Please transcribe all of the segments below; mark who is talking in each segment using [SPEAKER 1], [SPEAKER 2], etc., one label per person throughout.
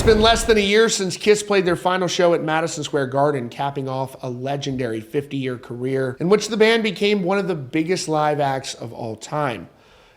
[SPEAKER 1] been less than a year since Kiss played their final show at Madison Square Garden, capping off a legendary 50-year career in which the band became one of the biggest live acts of all time.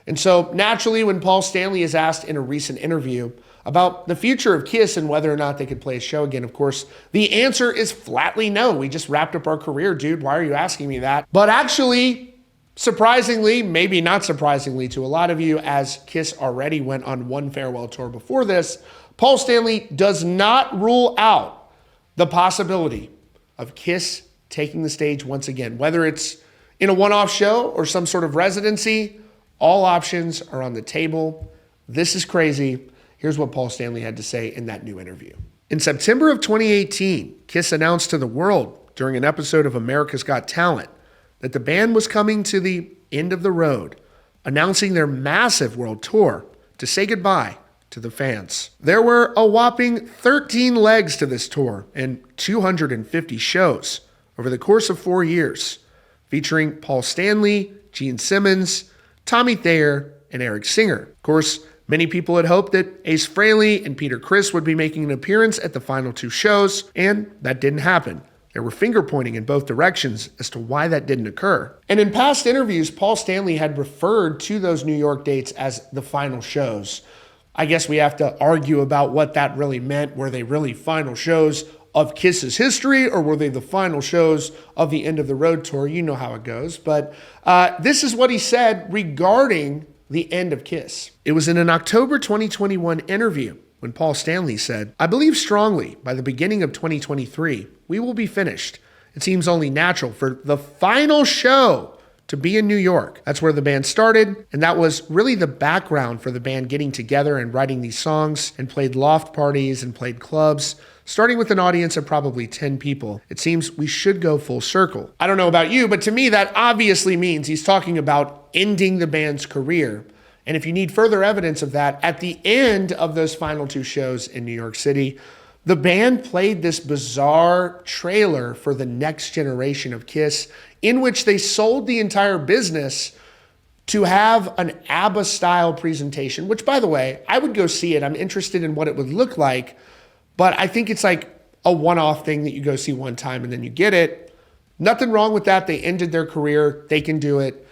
[SPEAKER 1] And so naturally, when Paul Stanley is asked in a recent interview about the future of Kiss and whether or not they could play a show again, of course, the answer is flatly no. We just wrapped up our career, dude. Why are you asking me that? But actually, surprisingly, maybe not surprisingly to a lot of you, as Kiss already went on one farewell tour before this, Paul Stanley does not rule out the possibility of Kiss taking the stage once again. Whether it's in a one-off show or some sort of residency, all options are on the table. This is crazy. Here's what Paul Stanley had to say in that new interview. In September of 2018, Kiss announced to the world during an episode of America's Got Talent that the band was coming to the end of the road, announcing their massive world tour to say goodbye to the fans. There were a whopping 13 legs to this tour and 250 shows over the course of 4 years, featuring Paul Stanley, Gene Simmons, Tommy Thayer, and Eric Singer. Of course, many people had hoped that Ace Frehley and Peter Criss would be making an appearance at the final two shows, and that didn't happen. There were finger pointing in both directions as to why that didn't occur. And in past interviews, Paul Stanley had referred to those New York dates as the final shows. I guess we have to argue about what that really meant. Were they really final shows of Kiss's history, or were they the final shows of the end of the road tour? You know how it goes. But this is what he said regarding the end of Kiss. It was in an October 2021 interview when Paul Stanley said, "I believe strongly by the beginning of 2023, we will be finished. It seems only natural for the final show to be in New York." That's where the band started, and that was really the background for the band getting together and writing these songs, and played loft parties and played clubs, starting with an audience of probably 10 people. It seems we should go full circle. I don't know about you, but to me that obviously means he's talking about ending the band's career. And if you need further evidence of that, at the end of those final two shows in New York City, the band played this bizarre trailer for the next generation of Kiss, in which they sold the entire business to have an ABBA-style presentation, which, by the way, I would go see it. I'm interested in what it would look like, but I think it's like a one-off thing that you go see one time and then you get it. Nothing wrong with that. They ended their career. They can do it.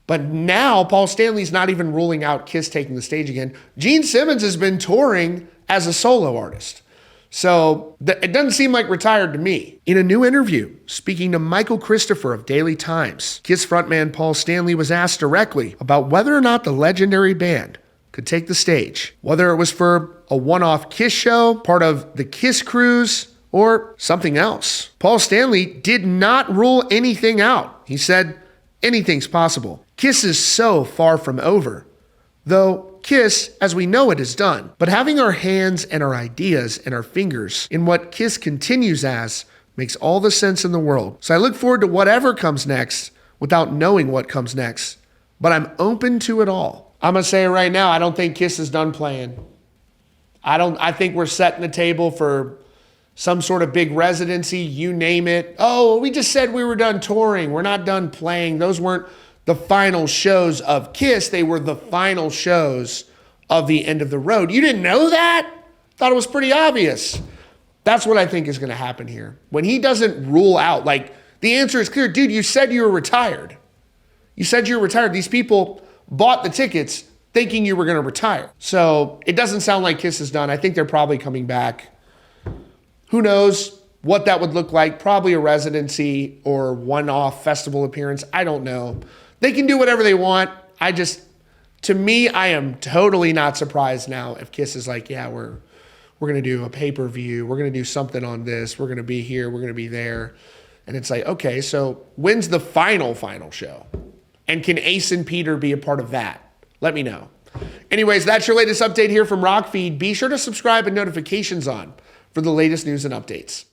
[SPEAKER 1] But now Paul Stanley's not even ruling out Kiss taking the stage again. Gene Simmons has been touring as a solo artist. So it doesn't seem like retired to me. In a new interview, speaking to Michael Christopher of Daily Times, Kiss frontman Paul Stanley was asked directly about whether or not the legendary band could take the stage, whether it was for a one-off Kiss show, part of the Kiss Cruise, or something else. Paul Stanley did not rule anything out. He said, "Anything's possible. Kiss is so far from over. Though Kiss, as we know it, is done. But having our hands and our ideas and our fingers in what Kiss continues as makes all the sense in the world. So I look forward to whatever comes next without knowing what comes next. But I'm open to it all." I'm going to say it right now, I don't think Kiss is done playing. I think we're setting the table for some sort of big residency, you name it. Oh, we just said we were done touring. We're not done playing. Those weren't the final shows of Kiss. They were the final shows of the end of the road. You didn't know that? Thought it was pretty obvious. That's what I think is going to happen here. When he doesn't rule out, like, the answer is clear. Dude, you said you were retired. You said you were retired. These people bought the tickets thinking you were going to retire. So it doesn't sound like Kiss is done. I think they're probably coming back. Who knows what that would look like? Probably a residency or one-off festival appearance. I don't know. They can do whatever they want. To me, I am totally not surprised now if Kiss is like, yeah, we're going to do a pay-per-view. We're going to do something on this. We're going to be here. We're going to be there. And it's like, okay, so when's the final show? And can Ace and Peter be a part of that? Let me know. Anyways, that's your latest update here from Rockfeed. Be sure to subscribe and notifications on for the latest news and updates.